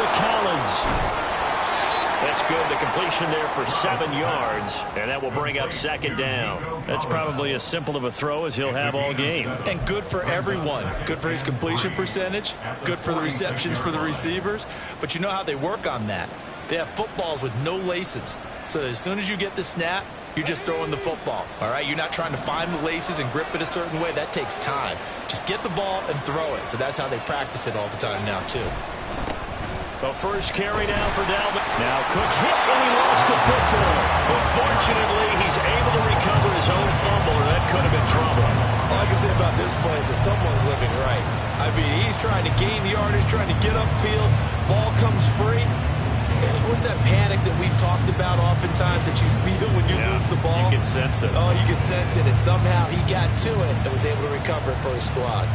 to Collins. That's good. The completion there for 7 yards, and that will bring up second down. That's probably as simple of a throw as he'll have all game. And good for everyone. Good for his completion percentage. Good for the receptions for the receivers. But you know how they work on that. They have footballs with no laces. So as soon as you get the snap, you're just throwing the football. All right? You're not trying to find the laces and grip it a certain way. That takes time. Just get the ball and throw it. So that's how they practice it all the time now, too. The first carry down for Dalvin. Now Cook hit when he lost the football. But fortunately, he's able to recover his own fumble, or that could have been trouble. All I can say about this play is that someone's living right. I mean, he's trying to gain yardage, trying to get upfield. Ball comes free. What's that panic that we've talked about oftentimes that you feel when you lose the ball? You can sense it. Oh, you can sense it. And somehow he got to it and was able to recover it for his squad.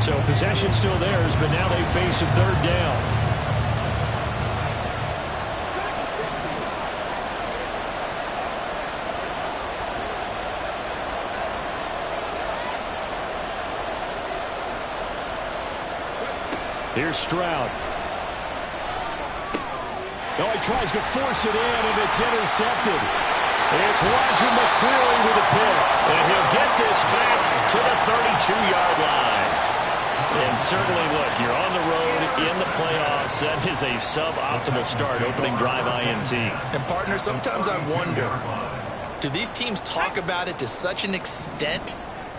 So possession still theirs, but now they face a third down. Here's Stroud. Oh, he tries to force it in, and it's intercepted. It's Roger McCreary with a pick. And he'll get this back to the 32-yard line. And certainly, look, you're on the road in the playoffs. That is a suboptimal start, opening drive INT. And, partner, sometimes I wonder, do these teams talk about it to such an extent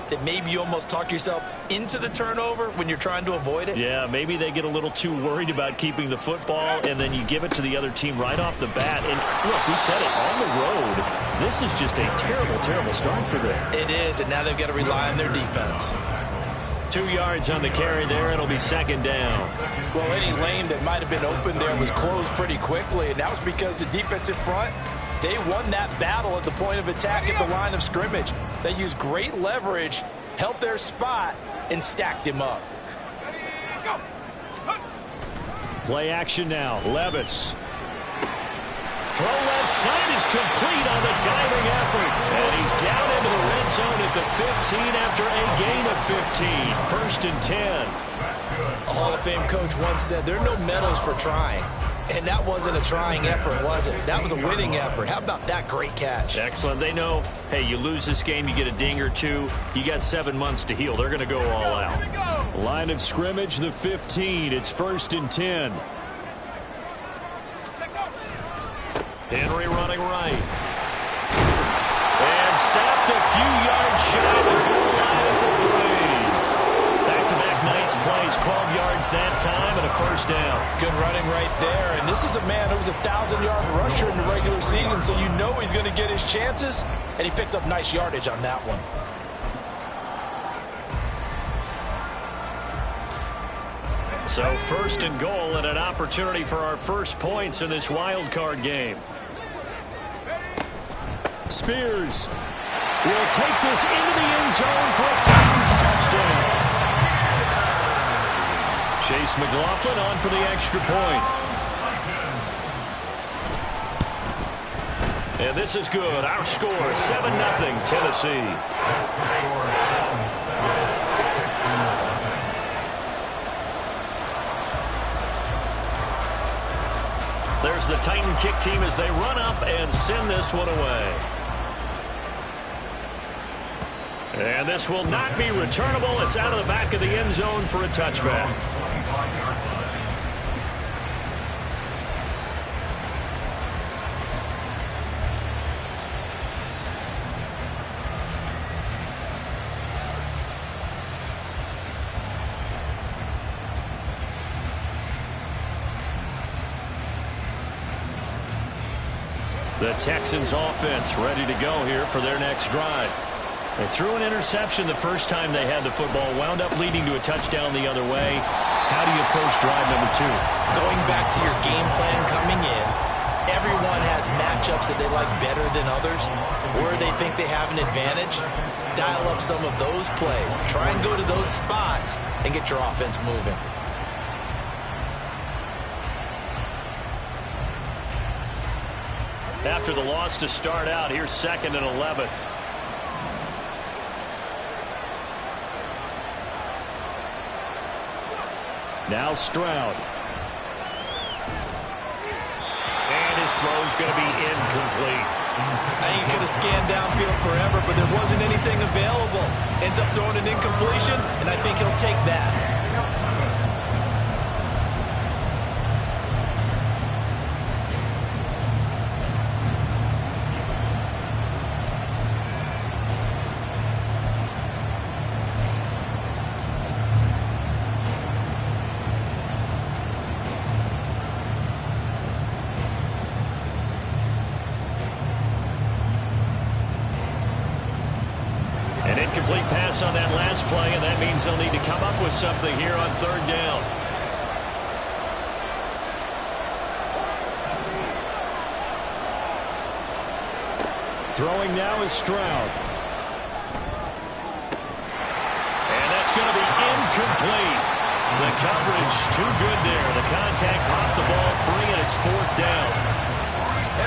that maybe you almost talk yourself into the turnover when you're trying to avoid it? Yeah, maybe they get a little too worried about keeping the football, and then you give it to the other team right off the bat. And, look, we said it, on the road, this is just a terrible, terrible start for them. It is, and now they've got to rely on their defense. 2 yards on the carry there. It'll be second down. Well, any lane that might have been open there was closed pretty quickly, and that was because the defensive front, they won that battle at the point of attack at the line of scrimmage. They used great leverage, held their spot, and stacked him up. Play action now. Levis. Throw left side is complete on the diving effort. And he's down into the red zone at the 15 after a gain of 15. First and 10. A Hall of Fame coach once said, there are no medals for trying. And that wasn't a trying effort, was it? That was a winning effort. How about that great catch? Excellent. They know, hey, you lose this game, you get a ding or two. You got 7 months to heal. They're going to go all out. Line of scrimmage, the 15. It's first and 10. Henry running right. And stopped a few yards shy of the goal line at the 3. Back-to-back nice plays, 12 yards that time and a first down. Good running right there. And this is a man who was a 1,000-yard rusher in the regular season, so you know he's going to get his chances, and he picks up nice yardage on that one. So first and goal and an opportunity for our first points in this wild card game. Spears will take this into the end zone for a Titans touchdown. Chase McLaughlin on for the extra point. And this is good. Our score, 7-0 Tennessee. There's the Titan kick team as they run up and send this one away. And this will not be returnable. It's out of the back of the end zone for a touchback. The Texans offense ready to go here for their next drive. They threw an interception the first time they had the football, wound up leading to a touchdown the other way. How do you approach drive number 2? Going back to your game plan coming in, everyone has matchups that they like better than others, where they think they have an advantage. Dial up some of those plays. Try and go to those spots and get your offense moving. After the loss to start out, here's 2nd and 11. Now Stroud. throw is going to be incomplete. I think he could have scanned downfield forever, but there wasn't anything available. Ends up throwing an incompletion, and I think he'll take that. An incomplete pass on that last play, and that means they'll need to come up with something here on third down. Throwing now is Stroud. And that's going to be incomplete. The coverage too good there. The contact popped the ball free, and it's fourth down.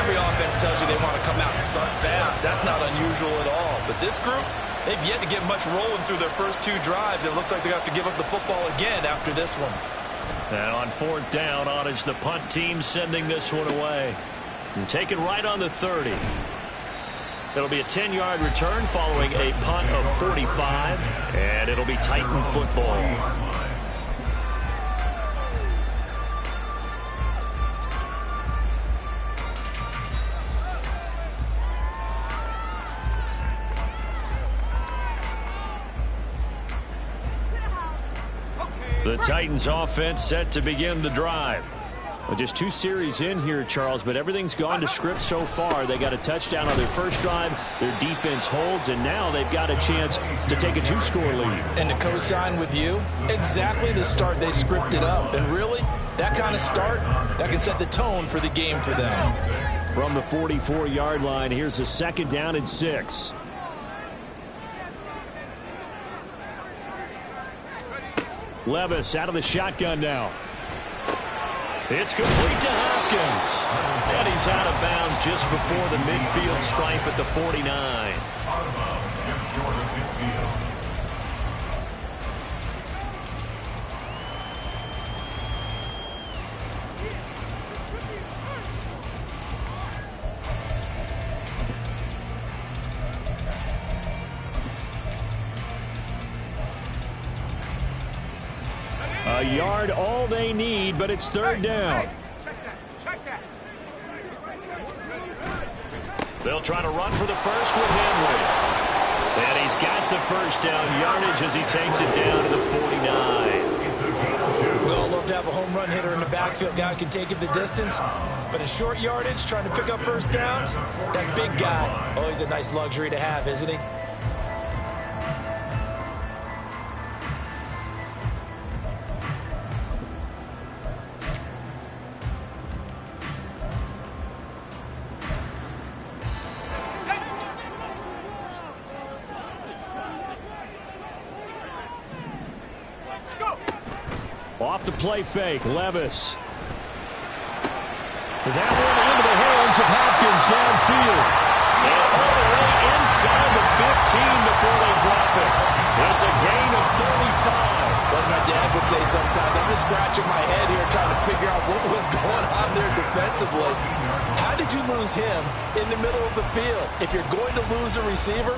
Every offense tells you they want to come out and start fast. That's not unusual at all. But this group, they've yet to get much rolling through their first two drives. It looks like they're going to have to give up the football again after this one. And on fourth down, on is the punt team sending this one away. And taken right on the 30. It'll be a 10-yard return following a punt of 45. And it'll be Titan football. The Titans offense set to begin the drive. Well, just 2 series in here, Charles, but everything's gone to script so far. They got a touchdown on their first drive. Their defense holds, and now they've got a chance to take a 2-score lead. And to co-sign with you, exactly the start they scripted up. And really, that kind of start, that can set the tone for the game for them. From the 44-yard line, here's a second down and 6. Levis out of the shotgun now. It's complete to Hopkins. And he's out of bounds just before the midfield stripe at the 49. A yard all they need, but it's third down. They'll try to run for the first with Henry. And he's got the first down yardage as he takes it down to the 49. We all love to have a home run hitter in the backfield. Guy can take it the distance. But in short yardage, trying to pick up first downs, that big guy, always a nice luxury to have, isn't he? Off the play fake, Levis. That one into the hands of Hopkins downfield. And all the way inside the 15 before they drop it. It's a gain of 35. Like my dad would say sometimes, I'm just scratching my head here trying to figure out what was going on there defensively. How did you lose him in the middle of the field? If you're going to lose a receiver,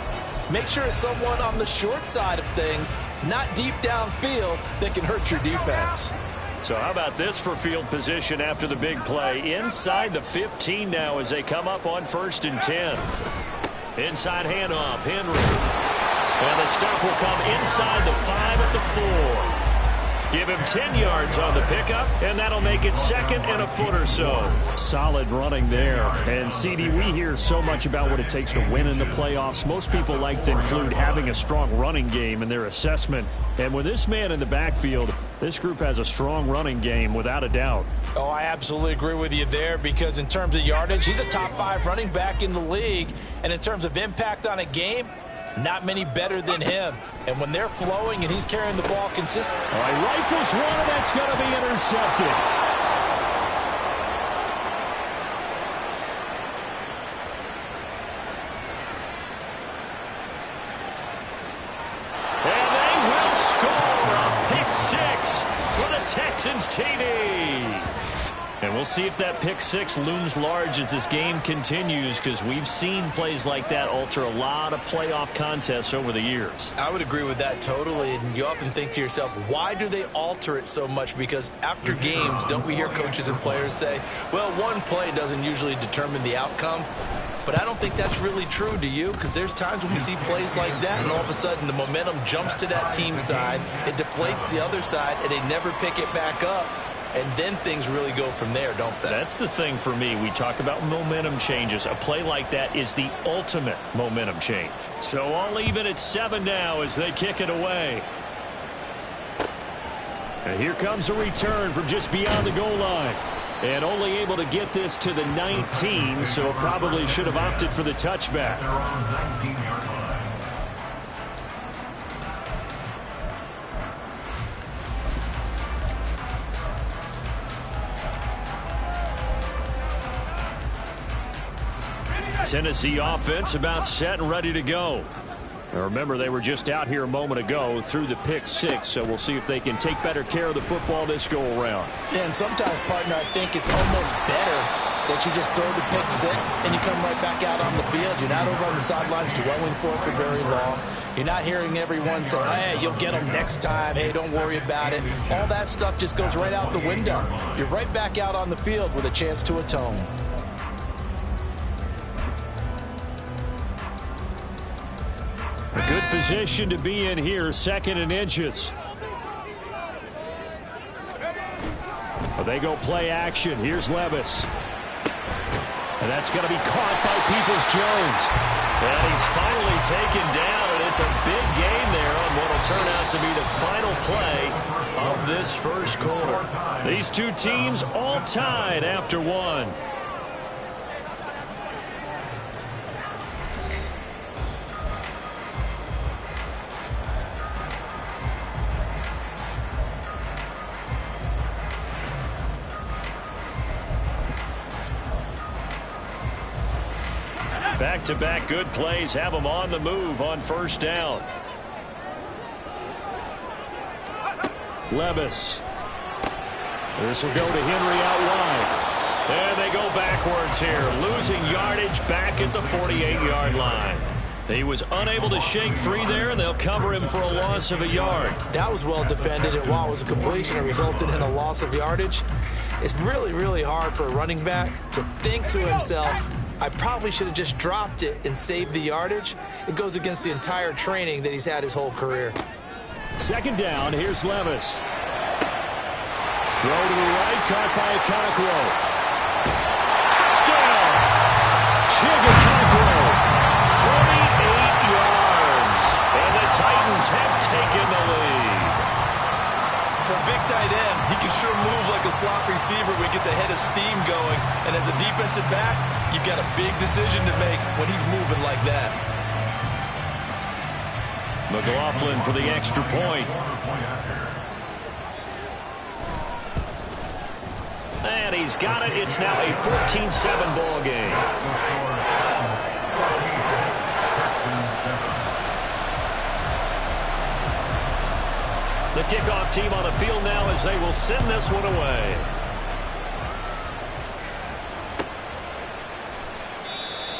make sure it's someone on the short side of things, not deep downfield, that can hurt your defense. So how about this for field position after the big play? Inside the 15 now as they come up on 1st and 10. Inside handoff, Henry. And the stop will come inside the 5 at the 4. Give him 10 yards on the pickup, and that'll make it second and a foot or so. Solid running there. And, CD, we hear so much about what it takes to win in the playoffs. Most people like to include having a strong running game in their assessment. And with this man in the backfield, this group has a strong running game without a doubt. Oh, I absolutely agree with you there because in terms of yardage, he's a top 5 running back in the league. And in terms of impact on a game, not many better than him. And when they're flowing and he's carrying the ball consistently. All right, rifles one, and that's going to be intercepted. And they will score a pick 6 for the Texans TD. And we'll see if that pick six looms large as this game continues, because we've seen plays like that alter a lot of playoff contests over the years. I would agree with that totally. And you often think to yourself, why do they alter it so much? Because after games, don't we hear coaches and players say, well, one play doesn't usually determine the outcome. But I don't think that's really true, do you? Because there's times when we see plays like that, and all of a sudden the momentum jumps to that team side. It deflates the other side, and they never pick it back up. And then things really go from there, don't they? That's the thing for me. We talk about momentum changes. A play like that is the ultimate momentum change. So I'll leave it at 7 now as they kick it away. And here comes a return from just beyond the goal line. And only able to get this to the 19, so probably should have opted for the touchback. Tennessee offense about set and ready to go. Now remember, they were just out here a moment ago through the pick six, so we'll see if they can take better care of the football this go around. Yeah, and sometimes, partner, I think it's almost better that you just throw the pick six and you come right back out on the field. You're not over on the sidelines dwelling for it for very long. You're not hearing everyone say, hey, you'll get them next time. Hey, don't worry about it. All that stuff just goes right out the window. You're right back out on the field with a chance to atone. A good position to be in here, 2nd and inches. Well, they go play action. Here's Levis. And that's going to be caught by Peoples-Jones. And he's finally taken down, and it's a big gain there on what will turn out to be the final play of this first quarter. These two teams all tied after one. Back-to-back good plays have them on the move on first down. Levis. This will go to Henry out wide. And they go backwards here, losing yardage back at the 48-yard line. He was unable to shake free there, and they'll cover him for a loss of a yard. That was well defended, and while it was a completion, it resulted in a loss of yardage. It's really, really hard for a running back to think to himself, I probably should have just dropped it and saved the yardage. It goes against the entire training that he's had his whole career. 2nd down, here's Levis. Throw to the right, caught by Okonkwo. Touchdown! Okonkwo, 48 yards, and the Titans have taken the lead. For a big tight end, he can sure move like a slot receiver when he gets a head of steam going. And as a defensive back, you've got a big decision to make when he's moving like that. McLaughlin for the extra point. And he's got it. It's now a 14-7 ball game. The kickoff team on the field now as they will send this one away.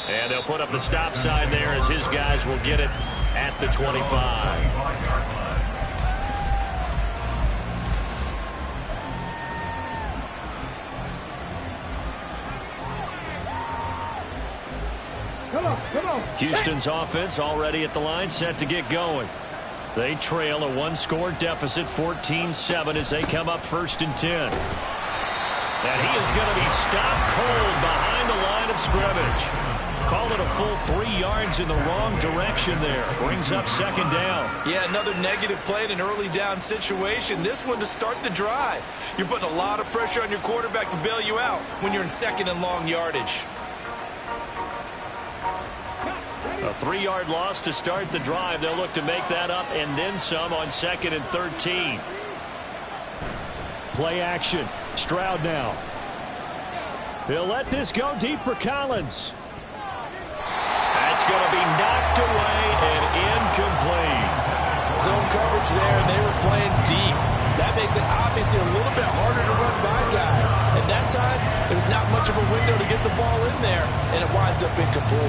And they'll put up the stop sign there as his guys will get it at the 25. Come on. Houston's offense already at the line, set to get going. They trail a one-score deficit, 14-7, as they come up 1st and 10. And he is going to be stopped cold behind the line of scrimmage. Call it a full 3 yards in the wrong direction there. Brings up 2nd down. Yeah, another negative play in an early down situation. This one to start the drive. You're putting a lot of pressure on your quarterback to bail you out when you're in 2nd and long yardage. A 3-yard loss to start the drive. They'll look to make that up and then some on 2nd and 13. Play action. Stroud now. He'll let this go deep for Collins. That's going to be knocked away and incomplete. Zone coverage there, and they were playing deep. That makes it obviously a little bit harder to run by guys. And that time, much of a window to get the ball in there, and it winds up incomplete.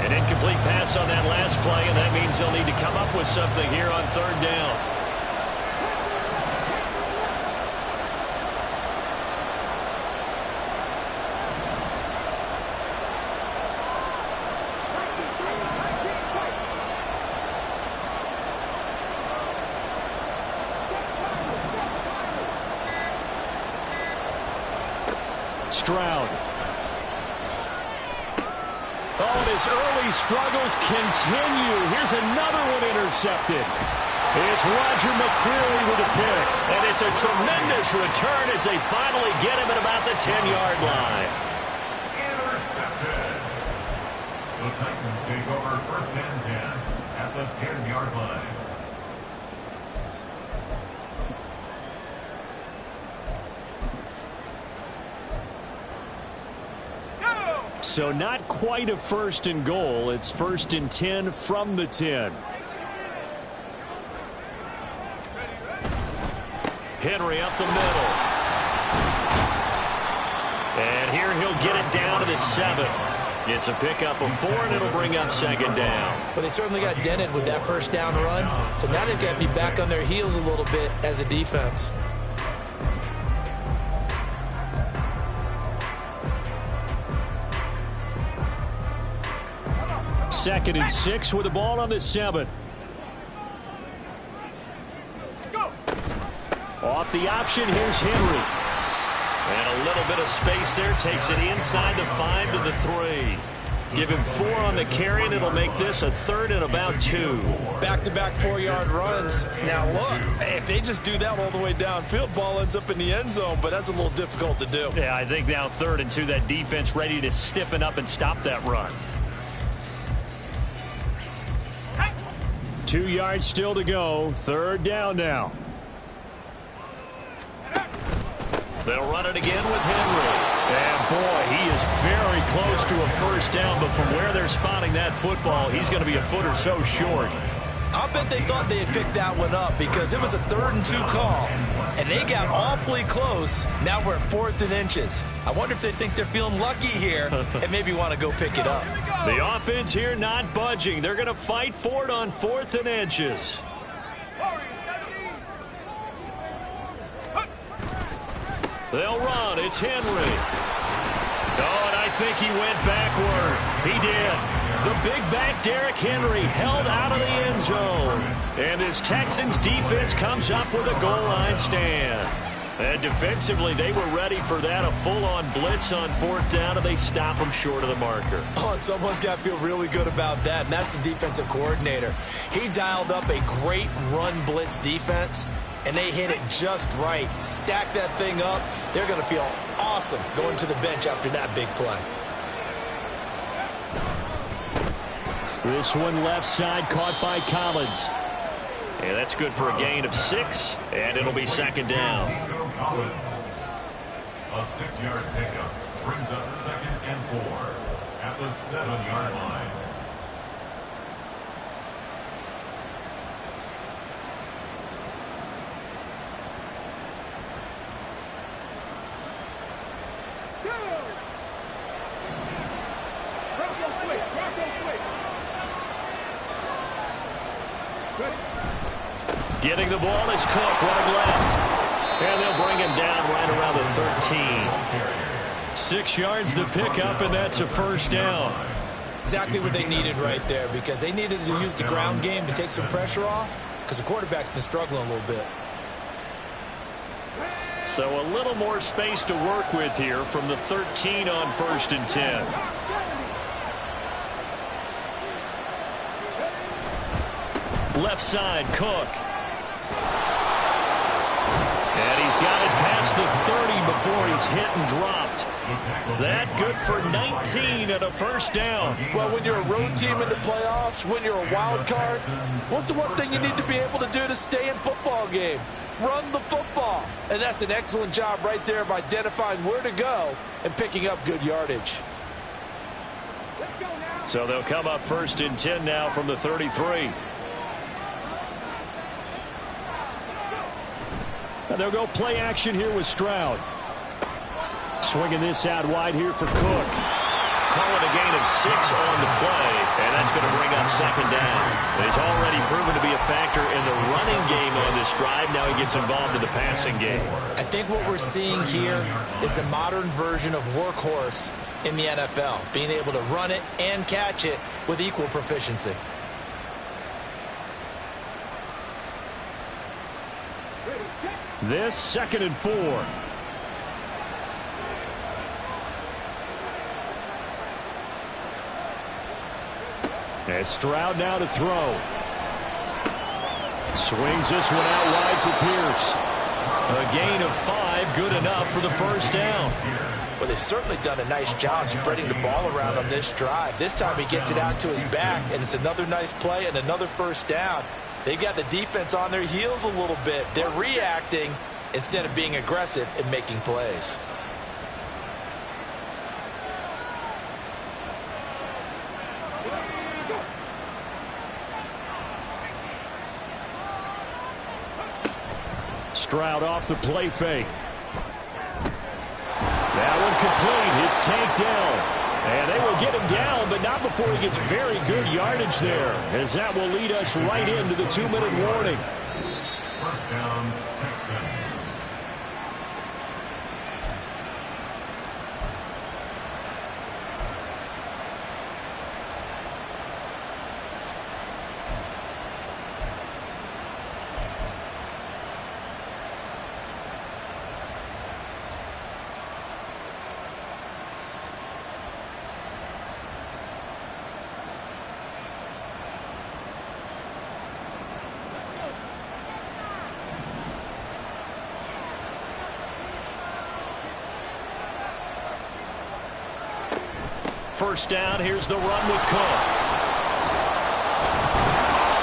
An incomplete pass on that last play, and that means they'll need to come up with something here on third down. Stroud. Oh, and his early struggles continue. Here's another one intercepted. It's Roger McCreary with a pick. And it's a tremendous return as they finally get him at about the 10-yard line. Intercepted. The Titans take over first and 10 at the 10-yard line. So not quite a first and goal. It's first and 10 from the 10. Henry up the middle. And here he'll get it down to the 7. It's a pickup of 4, and it'll bring up second down. Well, they certainly got dented with that first down run, so now they've got to be back on their heels a little bit as a defense. Second and 6 with the ball on the 7. Off the option, here's Henry. And a little bit of space there, takes it inside the 5 to the 3. Give him 4 on the carry, and it'll make this a third and about 2. Back-to-back 4-yard runs. Now look, if they just do that all the way downfield, ball ends up in the end zone, but that's a little difficult to do. Yeah, I think now 3rd and 2, that defense ready to stiffen up and stop that run. 2 yards still to go. Third down now. They'll run it again with Henry. And boy, he is very close to a first down, but from where they're spotting that football, he's going to be a foot or so short. I'll bet they thought they had picked that one up because it was a 3rd and 2 call, and they got awfully close. Now we're at 4th and inches. I wonder if they think they're feeling lucky here and maybe want to go pick it up. The offense here not budging. They're going to fight for it on 4th and inches. They'll run. It's Henry. Oh, and I think he went backward. He did. The big back Derrick Henry held out of the end zone. And this Texans defense comes up with a goal line stand. And defensively, they were ready for that, a full-on blitz on 4th down, and they stop them short of the marker. Oh, and someone's got to feel really good about that, and that's the defensive coordinator. He dialed up a great run blitz defense, and they hit it just right. Stack that thing up. They're going to feel awesome going to the bench after that big play. This one left side caught by Collins. And that's good for a gain of 6, and it'll be second down. A 6-yard pickup brings up 2nd and 4 at the 7-yard line. Getting the ball is Cook, running left. And they'll bring him down right around the 13. 6 yards the pickup, and that's a first down. Exactly what they needed right there, because they needed to use the ground game to take some pressure off, because the quarterback's been struggling a little bit. So a little more space to work with here from the 13 on 1st and 10. Left side, Cook. And he's got it past the 30 before he's hit and dropped. That good for 19 and a first down. Well, when you're a road team in the playoffs, when you're a wild card, what's the one thing you need to be able to do to stay in football games? Run the football. And that's an excellent job right there of identifying where to go and picking up good yardage. So they'll come up 1st and 10 now from the 33. And they'll go play action here with Stroud. Swinging this out wide here for Cook. Calling a gain of 6 on the play, and that's going to bring up second down. He's already proven to be a factor in the running game on this drive. Now he gets involved in the passing game. I think what we're seeing here is the modern version of workhorse in the NFL, being able to run it and catch it with equal proficiency. This 2nd and 4. And Stroud now to throw. Swings this one out wide for Pierce. A gain of 5, good enough for the first down. Well, they've certainly done a nice job spreading the ball around on this drive. This time he gets it out to his back, and it's another nice play and another first down. They've got the defense on their heels a little bit. They're reacting instead of being aggressive and making plays. Stroud off the play fake. That one complete. It's tanked down. And they will get him down, but not before he gets very good yardage there, as that will lead us right into the 2-minute warning. First down, Texans. First down, here's the run with Cook.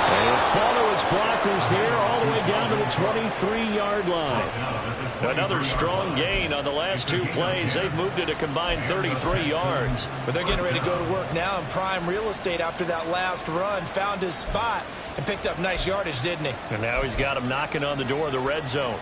And follow his blockers there all the way down to the 23-yard line. Another strong gain on the last 2 plays. They've moved it a combined 33 yards. But they're getting ready to go to work now in prime real estate after that last run. Found his spot and picked up nice yardage, didn't he? And now he's got him knocking on the door of the red zone.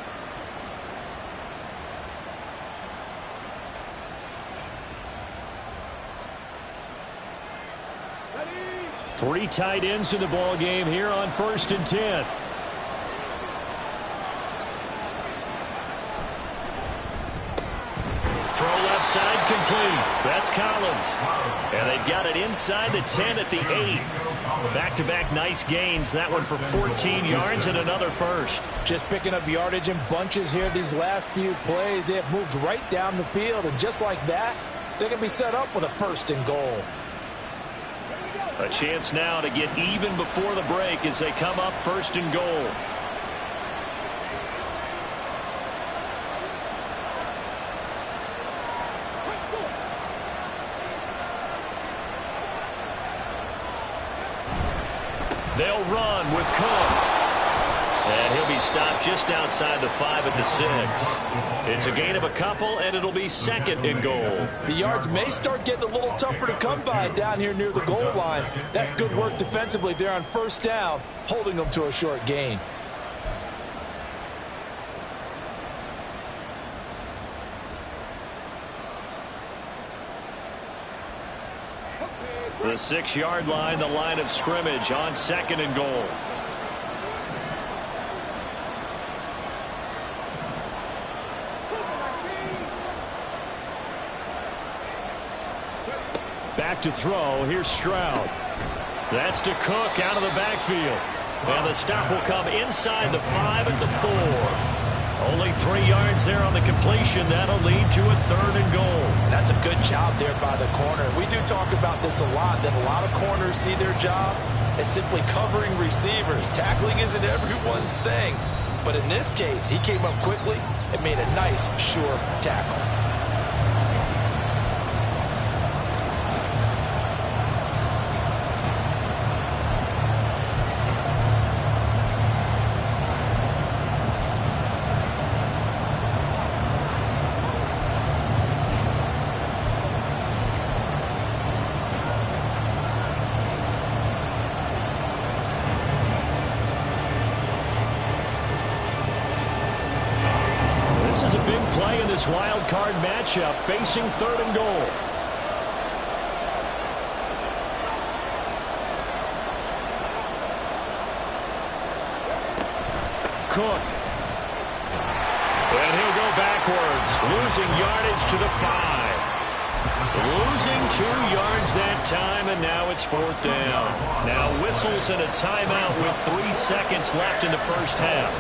Three tight ends in the ball game here on 1st and 10. Throw left side complete. That's Collins. And they've got it inside the 10 at the 8. Back-to-back nice gains. That one for 14 yards and another first. Just picking up yardage in bunches here these last few plays. They have moved right down the field, and just like that, they're going to be set up with a 1st and goal. A chance now to get even before the break as they come up 1st and goal. They'll run with Cook. And he'll be stopped just outside the 5 at the 6. It's a gain of a couple, and it'll be 2nd and goal. The yards may start getting a little tougher to come by down here near the goal line. That's good work defensively there on 1st down, holding them to a short gain. The 6-yard line, the line of scrimmage on 2nd and goal. Back to throw. Here's Stroud. That's to Cook out of the backfield. And the stop will come inside the 5 at the 4. Only 3 yards there on the completion. That'll lead to a 3rd and goal. That's a good job there by the corner. We do talk about this a lot, that a lot of corners see their job as simply covering receivers. Tackling isn't everyone's thing. But in this case, he came up quickly and made a nice, sure tackle. this wild card matchup, facing 3rd and goal. Cook. And he'll go backwards, losing yardage to the 5. Losing 2 yards that time, and now it's 4th down. Now whistles and a timeout with 3 seconds left in the first half.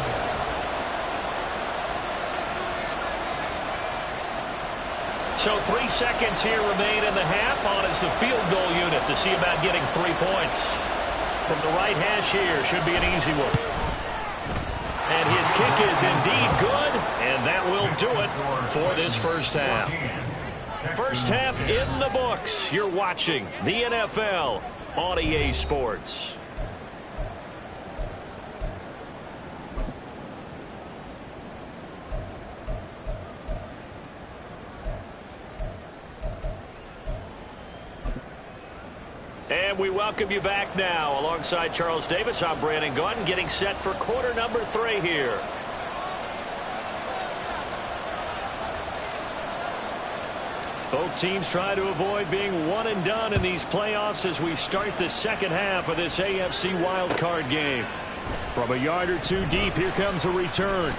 So 3 seconds here remain in the half. On is the field goal unit to see about getting 3 points. From the right hash here, should be an easy one. And his kick is indeed good, and that will do it for this first half. First half in the books. You're watching the NFL on EA Sports. And we welcome you back now. Alongside Charles Davis, I'm Brandon Gaudin, getting set for quarter number 3 here. Both teams try to avoid being one and done in these playoffs as we start the second half of this AFC wildcard game. From a yard or 2 deep, here comes a return.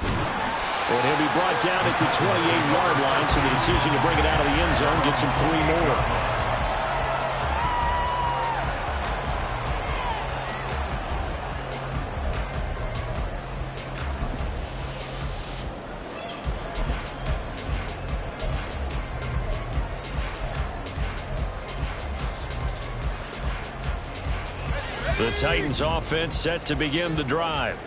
And he'll be brought down at the 28-yard line, so the decision to bring it out of the end zone gets him 3 more. The Titans offense set to begin the drive.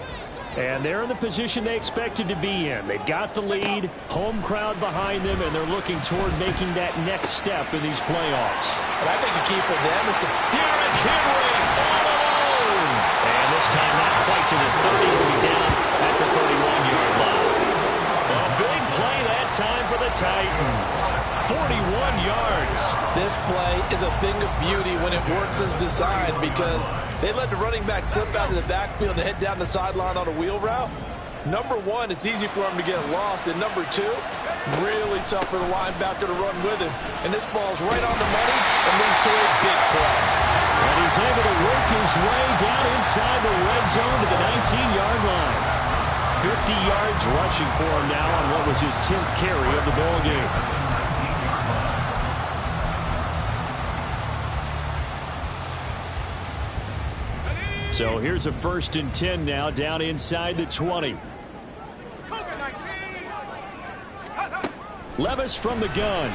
And they're in the position they expected to be in. They've got the lead, home crowd behind them, and they're looking toward making that next step in these playoffs. But I think the key for them is to Derrick Henry all alone. And this time not quite to the 30. He'll be down at the 31-yard line. A big play that time for the Titans. 41 yards. This play is a thing of beauty when it works as designed because they let the running back slip out of the backfield and head down the sideline on a wheel route. Number 1, it's easy for him to get lost. And number 2, really tough for the linebacker to run with him. And this ball's right on the money and leads to a big play. And he's able to work his way down inside the red zone to the 19-yard line. 50 yards rushing for him now on what was his 10th carry of the ball game. So here's a 1st and 10 now, down inside the 20. Levis from the gun.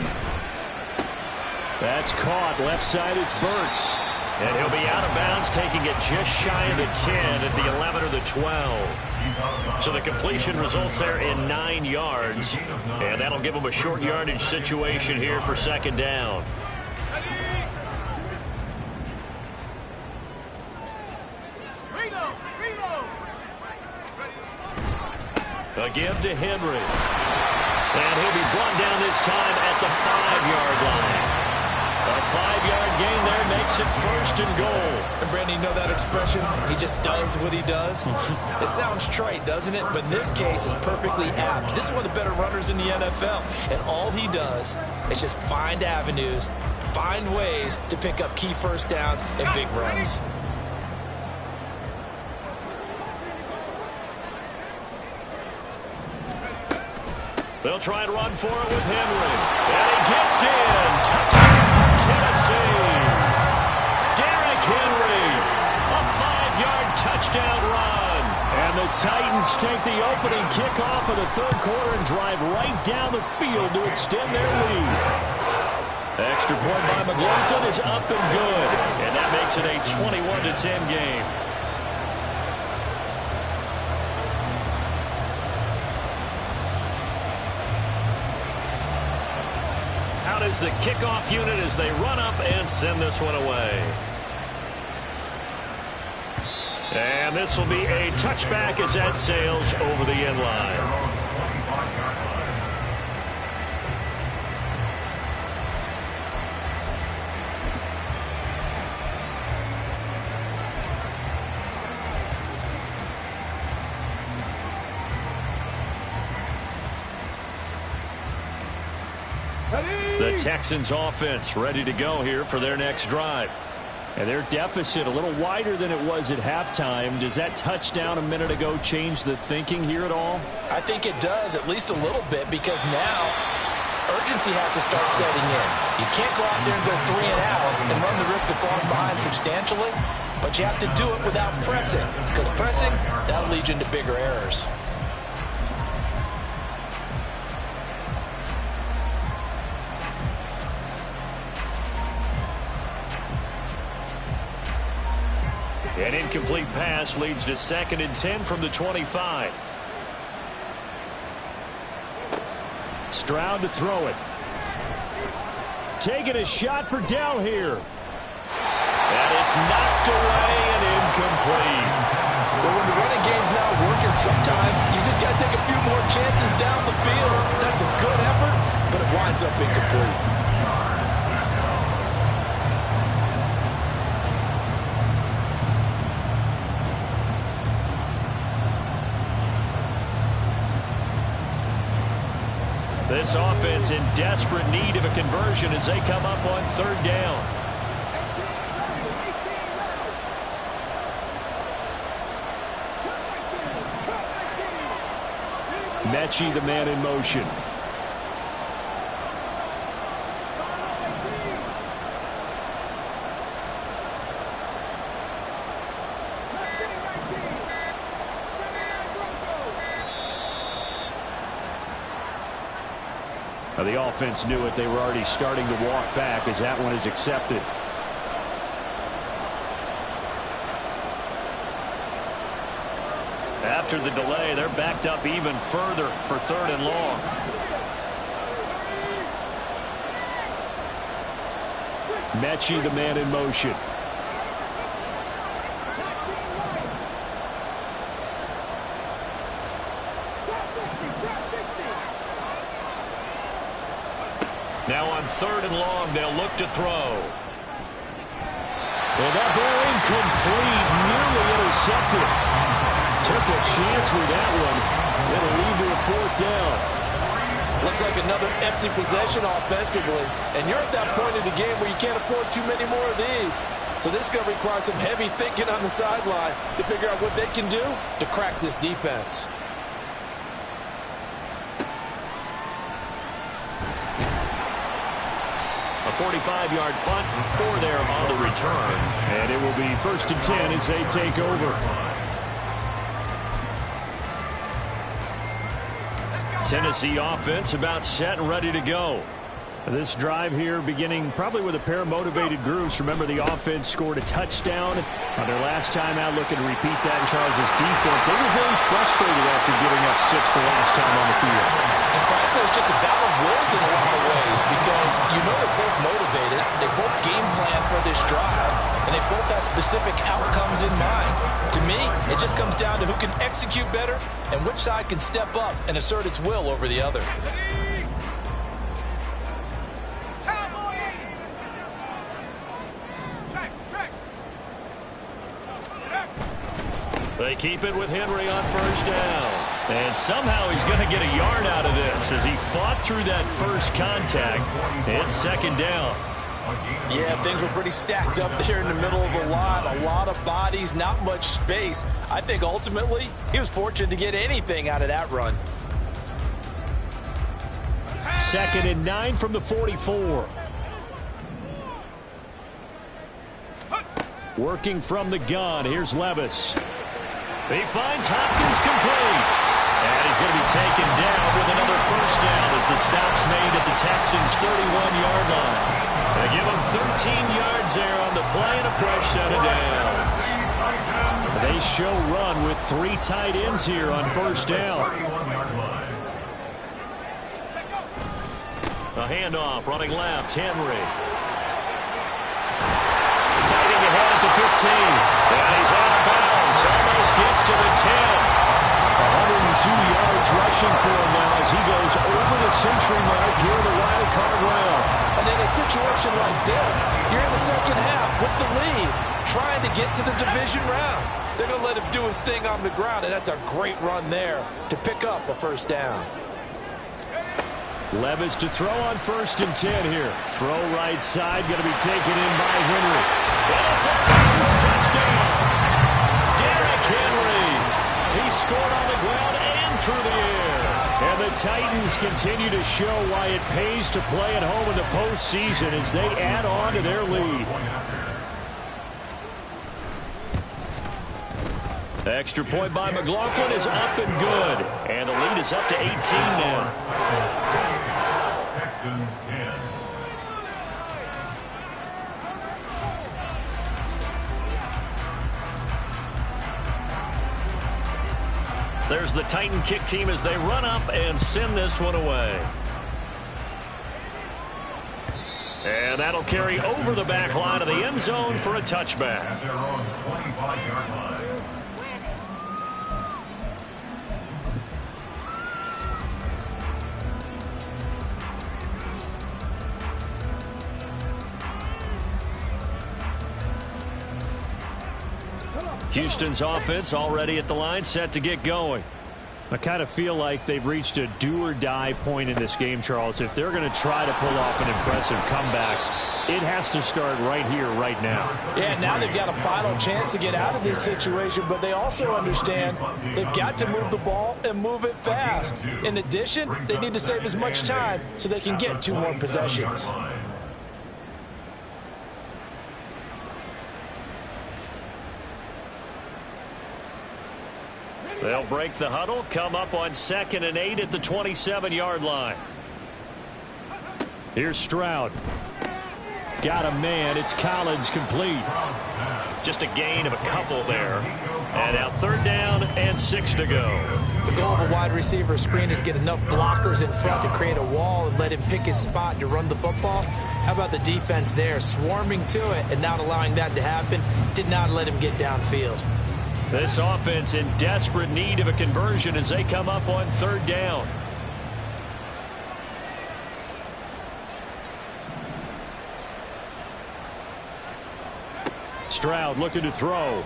That's caught. Left side, it's Burks. And he'll be out of bounds, taking it just shy of the 10 at the 11 or the 12. So the completion results there in 9 yards. And that'll give him a short yardage situation here for 2nd down. A give to Henry. And he'll be brought down this time at the 5-yard line. A 5-yard gain there makes it 1st and goal. And Brandon, you know that expression? He just does what he does. It sounds trite, doesn't it? But in this case, it's perfectly apt. This is one of the better runners in the NFL. And all he does is just find avenues, find ways to pick up key first downs and big runs. They'll try and run for it with Henry. And he gets in. Touchdown, Tennessee. Derrick Henry. A 5-yard touchdown run. And the Titans take the opening kickoff of the 3rd quarter and drive right down the field to extend their lead. Extra point by McLaughlin is up and good. And that makes it a 21-10 game. Is the kickoff unit as they run up and send this one away. And this will be a touchback as that sails over the end line. The Texans offense ready to go here for their next drive. And their deficit a little wider than it was at halftime. Does that touchdown a minute ago change the thinking here at all? I think it does, at least a little bit, because now urgency has to start setting in. You can't go out there and go 3 and out and run the risk of falling behind substantially, but you have to do it without pressing, because pressing, that'll lead you into bigger errors. An incomplete pass leads to 2nd and 10 from the 25. Stroud to throw it. Taking a shot for Dell here. And it's knocked away and incomplete. Well, when the running game's not working, sometimes you just got to take a few more chances down the field. That's a good effort, but it winds up incomplete. This offense in desperate need of a conversion as they come up on 3rd down. Mechie, the man in motion. The offense knew it. They were already starting to walk back as that one is accepted. After the delay, they're backed up even further for 3rd and long. Mechie, the man in motion. Now on 3rd and long, they'll look to throw. And that ball incomplete, nearly intercepted. Took a chance with that one. It'll lead to a 4th down. Looks like another empty possession offensively. And you're at that point in the game where you can't afford too many more of these. So this is going to require some heavy thinking on the sideline to figure out what they can do to crack this defense. A 45-yard punt, 4 there on the return. And it will be 1st and 10 as they take over. Tennessee offense about set and ready to go. This drive here beginning probably with a pair of motivated groups. Remember, the offense scored a touchdown on their last time out. Looking to repeat that in Charles' defense. They were very frustrated after giving up 6 the last time on the field. In fact, there's just a battle of wills in a lot of ways because you know they're both motivated. They both game plan for this drive, and they both have specific outcomes in mind. To me, it just comes down to who can execute better and which side can step up and assert its will over the other. They keep it with Henry on 1st down. And somehow he's going to get a yard out of this as he fought through that first contact. It's 2nd down. Yeah, things were pretty stacked up there in the middle of the lot. A lot of bodies, not much space. I think ultimately he was fortunate to get anything out of that run. 2nd and 9 from the 44. Working from the gun. Here's Levis. He finds Hopkins complete. And he's going to be taken down with another 1st down as the stop's made at the Texans' 31-yard line. They give him 13 yards there on the play and a fresh set of downs. They show run with 3 tight ends here on 1st down. A handoff, running left, Henry. Fighting ahead at the 15. And he's out of bounds. Almost gets to the 10. 102 yards rushing for him now as he goes over the century mark here in the wild card round. And in a situation like this, you're in the 2nd half with the lead, trying to get to the division round. They're going to let him do his thing on the ground, and that's a great run there to pick up a 1st down. Levis to throw on 1st and 10 here. Throw right side, going to be taken in by Henry. And it's a Titans touchdown. Derrick Henry. He scored on the ground and through the air. And the Titans continue to show why it pays to play at home in the postseason as they add on to their lead. Extra point by McLaughlin is up and good. And the lead is up to 18 now. Texans 10. There's the Titan kick team as they run up and send this one away. And that'll carry over the back line of the end zone for a touchback. At their own 25-yard line. Houston's offense already at the line, set to get going. I kind of feel like they've reached a do-or-die point in this game, Charles. If they're going to try to pull off an impressive comeback, it has to start right here, right now. Yeah, now they've got a final chance to get out of this situation, but they also understand they've got to move the ball and move it fast. In addition, they need to save as much time so they can get 2 more possessions. They'll break the huddle, come up on 2nd and 8 at the 27-yard line. Here's Stroud. Got a man. It's Collins complete. Just a gain of a couple there. And now 3rd down and 6 to go. The goal of a wide receiver screen is get enough blockers in front to create a wall and let him pick his spot to run the football. How about the defense there, swarming to it and not allowing that to happen? Did not let him get downfield. This offense in desperate need of a conversion as they come up on 3rd down. Stroud looking to throw.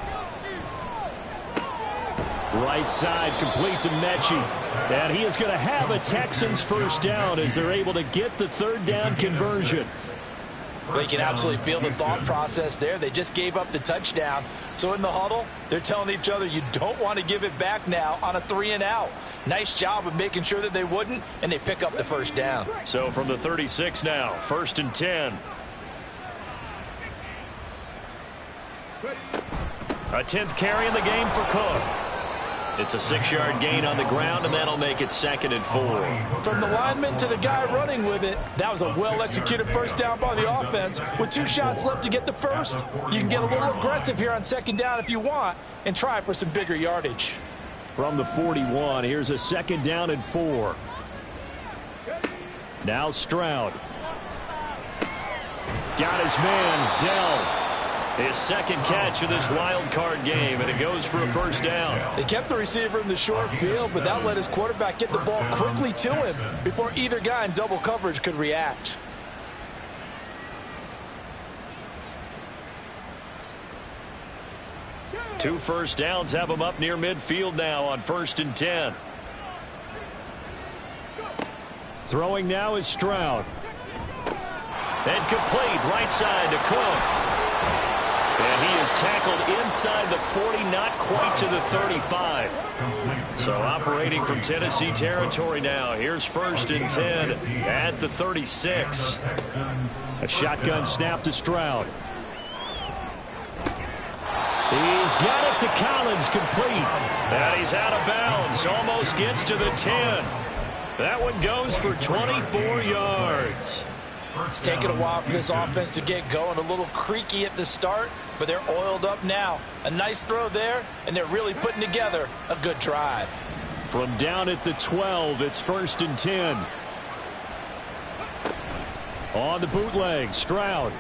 Right side complete to Mechie. And he is going to have a Texans 1st down as they're able to get the 3rd down conversion. Well, you can absolutely feel the thought process there. They just gave up the touchdown. So in the huddle, they're telling each other you don't want to give it back now on a 3-and-out. Nice job of making sure that they wouldn't, and they pick up the 1st down. So from the 36 now, 1st and 10. A 10th carry in the game for Cook. It's a 6-yard gain on the ground, and that'll make it 2nd and 4. From the lineman to the guy running with it, that was a well-executed 1st down by the offense. With 2 shots left to get the 1st, you can get a little aggressive here on 2nd down if you want and try for some bigger yardage. From the 41, here's a 2nd down and 4. Now Stroud. Got his man, Dell. His 2nd catch of this wild card game, and it goes for a 1st down. They kept the receiver in the short field, but that let his quarterback get the ball quickly to him before either guy in double coverage could react. Two 1st downs have him up near midfield now on 1st and 10. Throwing now is Stroud. And complete right side to Cook. And he is tackled inside the 40, not quite to the 35. So operating from Tennessee territory now. Here's 1st and 10 at the 36. A shotgun snap to Stroud. He's got it to Collins, complete. And he's out of bounds. Almost gets to the 10. That one goes for 24 yards. It's taken a while for this offense to get going. A little creaky at the start, but they're oiled up now. A nice throw there, and they're really putting together a good drive. From down at the 12, it's 1st and 10. On the bootleg, Stroud.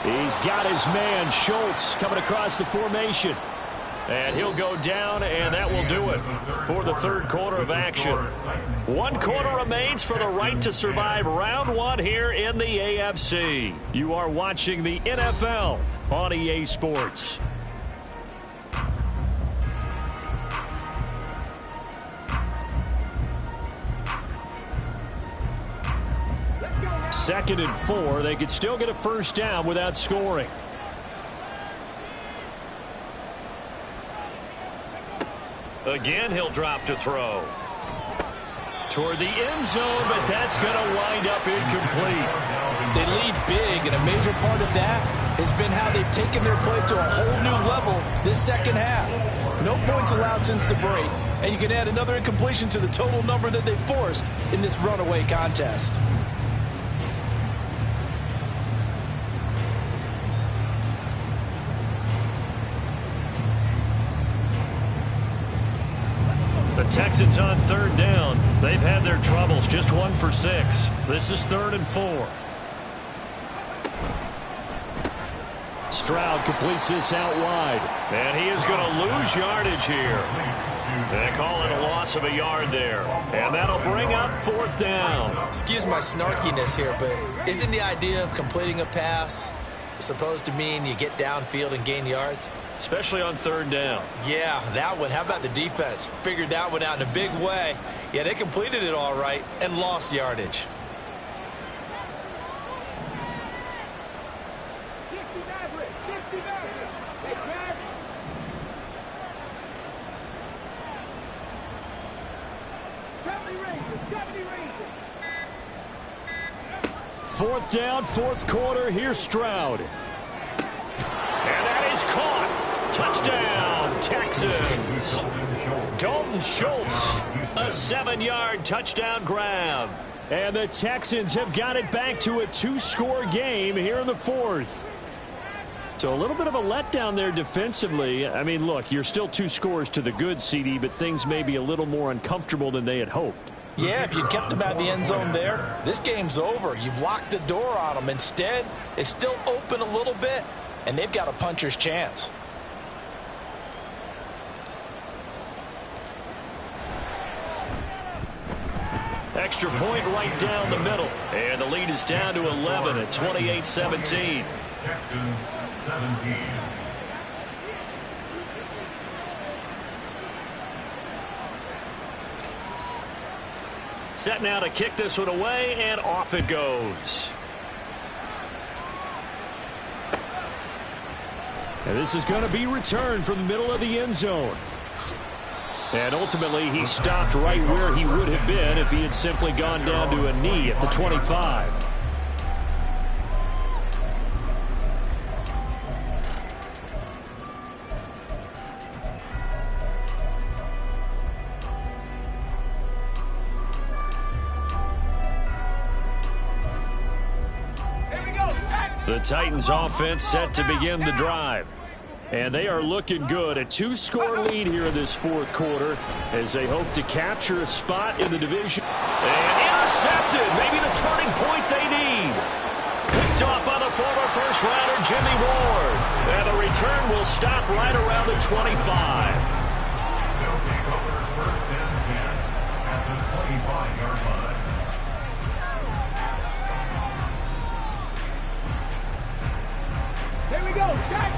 He's got his man, Schultz, coming across the formation. And he'll go down, and that will do it for the 3rd quarter of action. 1 quarter remains for the right to survive round 1 here in the AFC. You are watching the NFL on EA Sports. 2nd and 4. They could still get a first down without scoring. Again, he'll drop to throw. Toward the end zone, but that's going to wind up incomplete. They lead big, and a major part of that has been how they've taken their play to a whole new level this second half. No points allowed since the break, and you can add another incompletion to the total number that they forced in this runaway contest. The Texans on 3rd down. They've had their troubles, just 1 for 6. This is 3rd and 4. Stroud completes this out wide. And he is going to lose yardage here. They call it a loss of a yard there. And that'll bring up 4th down. Excuse my snarkiness here, but isn't the idea of completing a pass supposed to mean you get downfield and gain yards? Especially on 3rd down. Yeah, that one. How about the defense? Figured that one out in a big way. Yeah, they completed it all right and lost yardage. Fourth down, 4th quarter. Here's Stroud. And that is caught. Touchdown, Texans. Dalton Schultz, a 7-yard touchdown grab. And the Texans have got it back to a 2-score game here in the 4th. So a little bit of a letdown there defensively. I mean, look, you're still 2 scores to the good, CD, but things may be a little more uncomfortable than they had hoped. Yeah, if you'd kept them out of the end zone there, this game's over. You've locked the door on them. Instead, it's still open a little bit, and they've got a puncher's chance. Extra point right down the middle. And the lead is down to 11 at 28-17. Texans 17. Set now to kick this one away, and off it goes. And this is going to be returned from the middle of the end zone. And ultimately, he stopped right where he would have been if he had simply gone down to a knee at the 25. The Titans offense set to begin the drive. And they are looking good. A 2-score lead here in this 4th quarter as they hope to capture a spot in the division. And intercepted. Maybe the turning point they need. Picked off by the former first-rounder Jimmy Ward. And the return will stop right around the 25. They'll take over 1st and 10 at the 25-yard line. Here we go, Jack.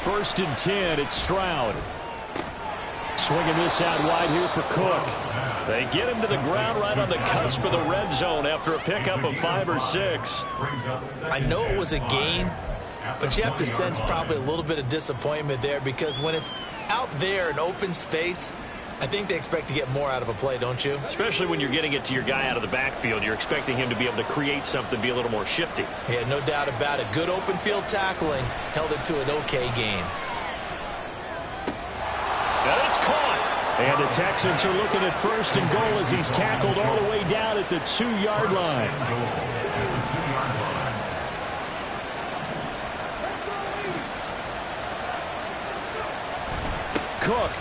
1st and 10, it's Stroud. Swinging this out wide here for Cook. They get him to the ground right on the cusp of the red zone after a pickup of 5 or 6. I know it was a gain, but you have to sense probably a little bit of disappointment there because when it's out there in open space, I think they expect to get more out of a play, don't you? Especially when you're getting it to your guy out of the backfield. You're expecting him to be able to create something, be a little more shifty. Yeah, no doubt about it. Good open field tackling held it to an okay gain. And it's caught. And the Texans are looking at 1st and goal as he's tackled all the way down at the 2-yard line. Cook.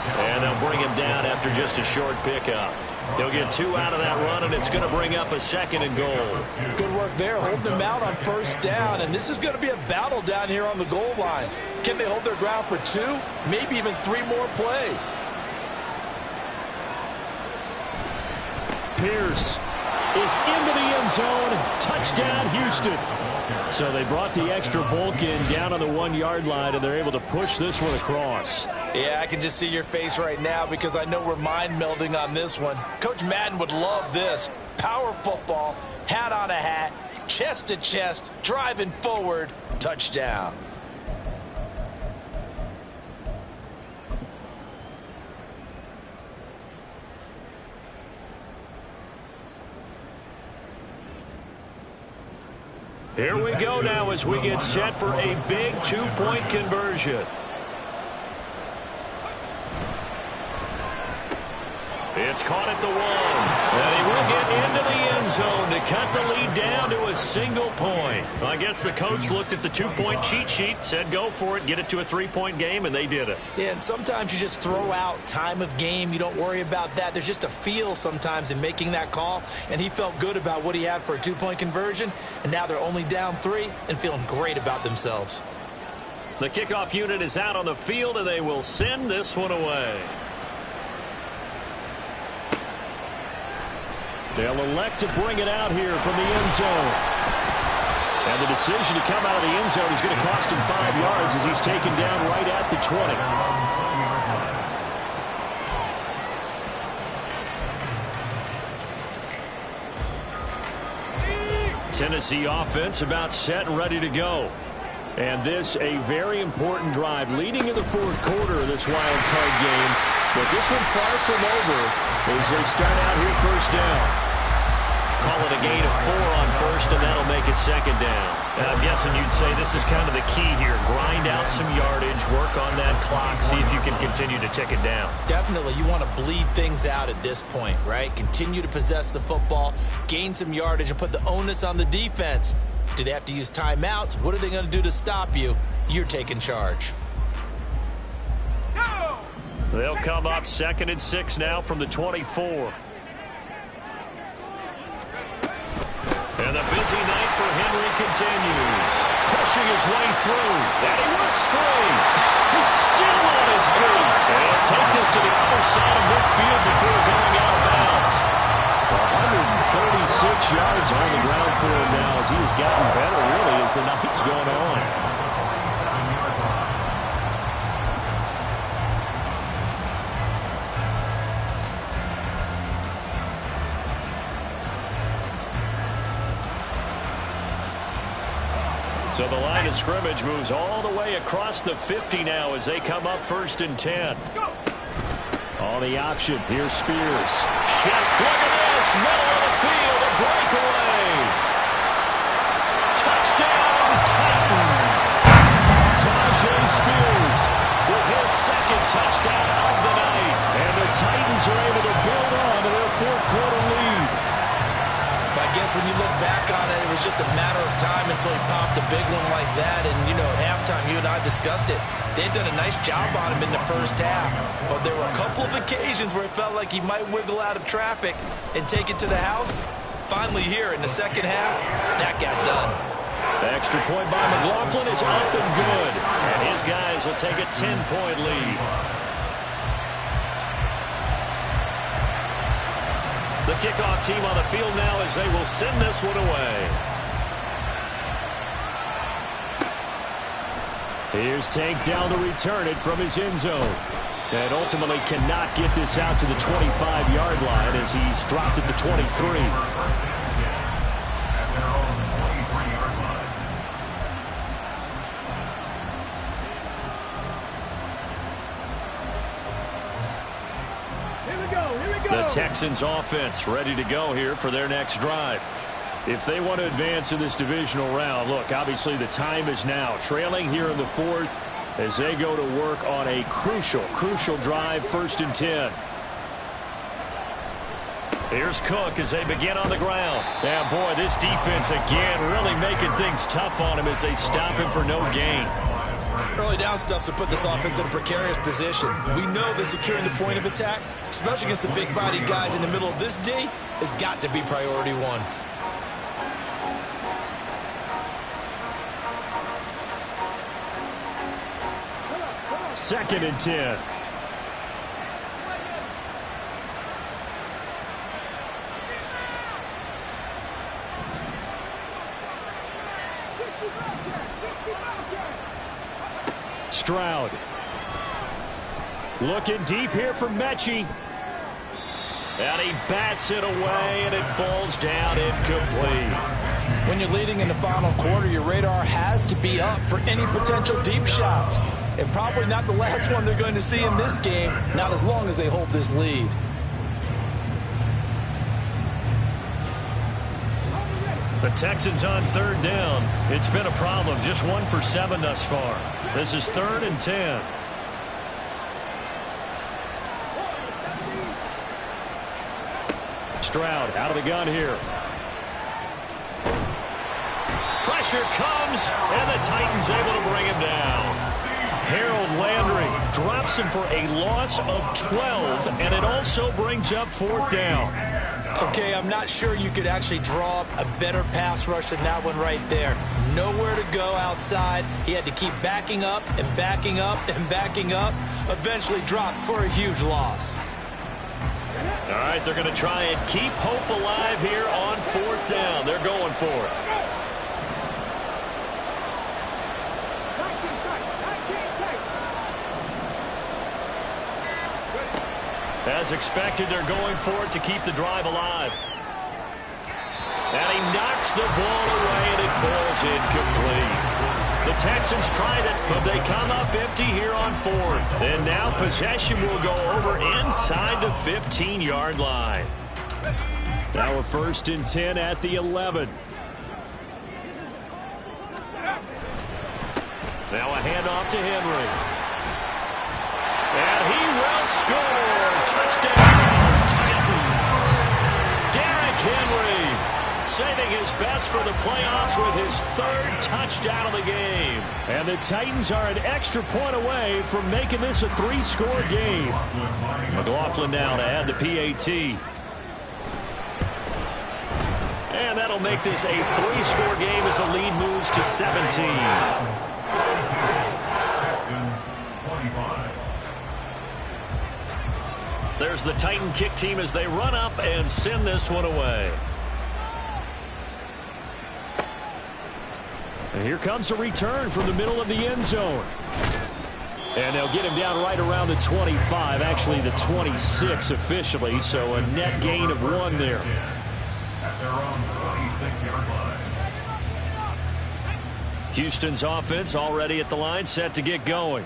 And they'll bring him down after just a short pickup. He'll get 2 out of that run, and it's going to bring up a 2nd and goal. Good work there, holding them out on 1st down, and this is going to be a battle down here on the goal line. Can they hold their ground for 2, maybe even 3 more plays? Pierce is into the end zone. Touchdown, Houston. So they brought the extra bulk in down on the 1-yard line, and they're able to push this one across. Yeah, I can just see your face right now because I know we're mind melding on this one. Coach Madden would love this. Power football, hat on a hat, chest to chest, driving forward, touchdown. Here we go now as we get set for a big 2-point conversion. It's caught at the 1. And he will get into the end zone to cut the lead down to a single point. I guess the coach looked at the 2-point cheat sheet, said go for it, get it to a 3-point game, and they did it. Yeah, and sometimes you just throw out time of game. You don't worry about that. There's just a feel sometimes in making that call, and he felt good about what he had for a 2-point conversion, and now they're only down 3 and feeling great about themselves. The kickoff unit is out on the field, and they will send this one away. They'll elect to bring it out here from the end zone. And the decision to come out of the end zone is going to cost him 5 yards as he's taken down right at the 20. Tennessee offense about set and ready to go. And this a very important drive leading in the 4th quarter of this wild card game. But this one far from over as they start out here first down. Call it a gain of 4 on first, and that'll make it 2nd down. And I'm guessing you'd say this is kind of the key here. Grind out some yardage, work on that clock, see if you can continue to tick it down. Definitely. You want to bleed things out at this point, right? Continue to possess the football, gain some yardage, and put the onus on the defense. Do they have to use timeouts? What are they going to do to stop you? You're taking charge. They'll come up 2nd and 6 now from the 24. And the busy night for Henry continues. Pushing his way through. And he works free. He's still on his feet. And he'll take this to the other side of midfield before going out of bounds. 136 yards on the ground for him now as he's gotten better, really, as the night's gone on. So the line of scrimmage moves all the way across the 50 now as they come up 1st and 10. On the option, here's Spears. Check, look at this, middle of the field, a breakaway. Touchdown, Titans. Tajay Spears with his 2nd touchdown of the night. And the Titans are able to build on to their 4th quarter lead. I guess when you look back on it, it was just a matter of time until he popped a big one like that. And, you know, at halftime, you and I discussed it. They'd done a nice job on him in the first half. But there were a couple of occasions where it felt like he might wiggle out of traffic and take it to the house. Finally here in the 2nd half, that got done. The extra point by McLaughlin is up and good. And his guys will take a 10-point lead. The kickoff team on the field now as they will send this one away. Here's Tank down to return it from his end zone. And ultimately cannot get this out to the 25-yard line as he's dropped at the 23. The Texans offense ready to go here for their next drive. If they want to advance in this divisional round, look, obviously the time is now. Trailing here in the 4th as they go to work on a crucial drive, 1st and 10. Here's Cook as they begin on the ground. And boy, this defense again really making things tough on him as they stop him for no gain. Early down stuff to put this offense in a precarious position. We know that securing the point of attack, especially against the big-body guys in the middle of this D, has got to be priority 1. Second and 10. Stroud. Looking deep here for Mechie. And he bats it away, and it falls down incomplete. When you're leading in the final quarter, your radar has to be up for any potential deep shots. And probably not the last one they're going to see in this game, not as long as they hold this lead. The Texans on third down. It's been a problem. Just 1 for 7 thus far. This is 3rd and 10. Stroud out of the gun here. Pressure comes, and the Titans able to bring him down. Harold Landry drops him for a loss of 12, and it also brings up 4th down. Okay, I'm not sure you could actually draw up a better pass rush than that one right there. Nowhere to go outside. He had to keep backing up and backing up and backing up. Eventually dropped for a huge loss. All right, they're going to try and keep hope alive here on 4th down. They're going for it. As expected, they're going for it to keep the drive alive. And he knocks the ball away, and it falls incomplete. The Texans tried it, but they come up empty here on 4th. And now possession will go over inside the 15-yard line. Now a 1st and 10 at the 11. Now a handoff to Henry. And he will score. Touchdown, Titans. Derrick Henry saving his best for the playoffs with his 3rd touchdown of the game. And the Titans are an extra point away from making this a 3-score game. McLaughlin now to add the PAT. And that'll make this a 3-score game as the lead moves to 17. There's the Titan kick team as they run up and send this one away. And here comes a return from the middle of the end zone. And they'll get him down right around the 25, actually the 26 officially, so a net gain of 1 there. At their own 26-yard line. Houston's offense already at the line, set to get going.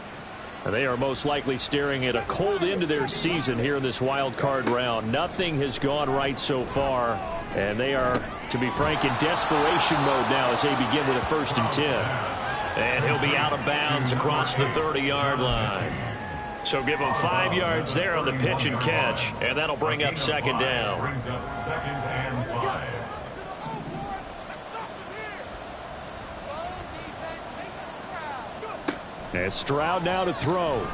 And they are most likely staring at a cold end to their season here in this wild card round. Nothing has gone right so far, and they are, to be frank, in desperation mode now as they begin with a 1st and 10. And he'll be out of bounds across the 30-yard line. So give him 5 yards there on the pitch and catch, and that'll bring up 2nd down. Brings up 2nd and 5. And Stroud now to throw.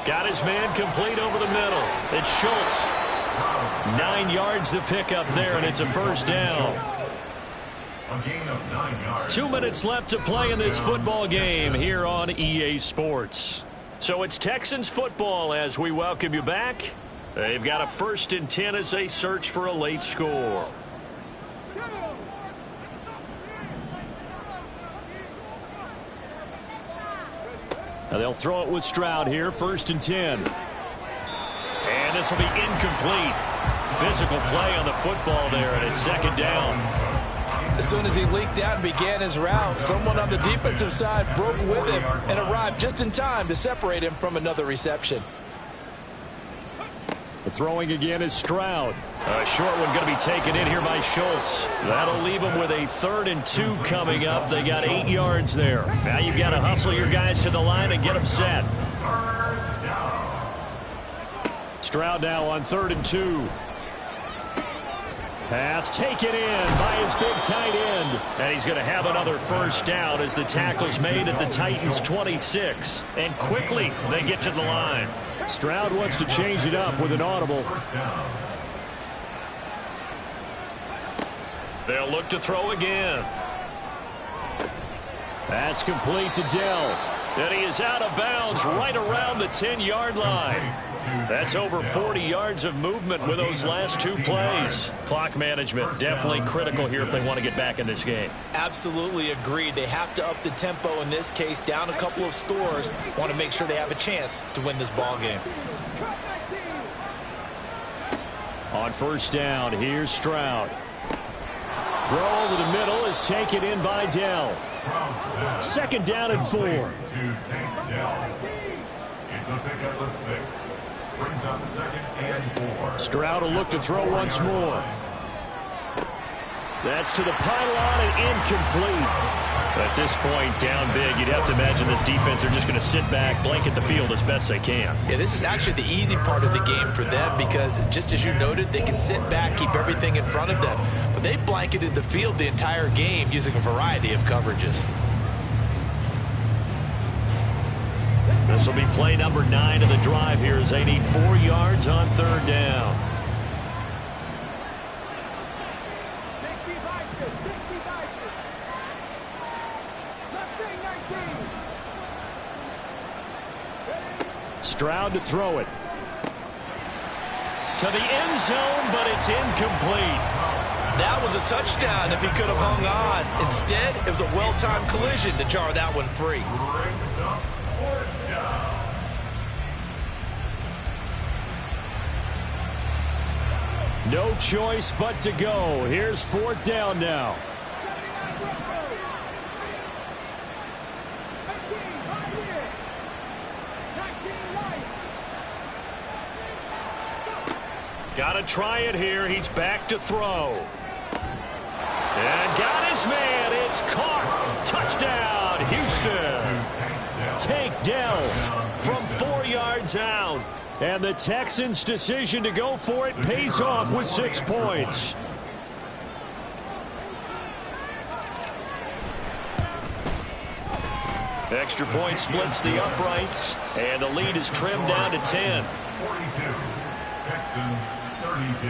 Got his man complete over the middle. It's Schultz. 9 yards to pick up there, and it's a 1st down. A gain of 9 yards. 2 minutes left to play in this football game here on EA Sports. So it's Texans football as we welcome you back. They've got a 1st and 10 as they search for a late score. Now they'll throw it with Stroud here, 1st and 10. And this will be incomplete. Physical play on the football there, and it's 2nd down. As soon as he leaked out and began his route, someone on the defensive side broke with him and arrived just in time to separate him from another reception. The throwing again is Stroud. A short one going to be taken in here by Schultz. That'll leave them with a 3rd and 2 coming up. They got 8 yards there. Now you've got to hustle your guys to the line and get them set. Stroud now on 3rd and 2. Pass taken in by his big tight end. And he's going to have another 1st down as the tackle's made at the Titans' 26. And quickly they get to the line. Stroud wants to change it up with an audible. They'll look to throw again. That's complete to Dell. And he is out of bounds right around the 10-yard line. That's over 40 yards of movement with those last two plays. Clock management definitely critical here if they want to get back in this game. Absolutely agreed. They have to up the tempo in this case, down a couple of scores. Want to make sure they have a chance to win this ball game. On first down, here's Stroud. Throw over the middle is taken in by Dell. Second down and 4. It's a pick at the 6. Brings up second and 4. Stroud will look to throw once more. That's to the pylon and incomplete. At this point, down big, you'd have to imagine this defense are just going to sit back, blanket the field as best they can. Yeah, this is actually the easy part of the game for them because, just as you noted, they can sit back, keep everything in front of them. But they blanketed the field the entire game using a variety of coverages. This will be play number 9 of the drive here as they need 4 yards on third down. Stroud to throw it. To the end zone, but it's incomplete. That was a touchdown if he could have hung on. Instead, it was a well-timed collision to jar that one free. No choice but to go. Here's fourth down now. Got to try it here. He's back to throw. And got his man. It's caught. Touchdown, Houston. Take Dell from 4 yards out. And the Texans' decision to go for it pays off with 6 points. Extra point splits the uprights. And the lead is trimmed down to 10. 42. Texans 32.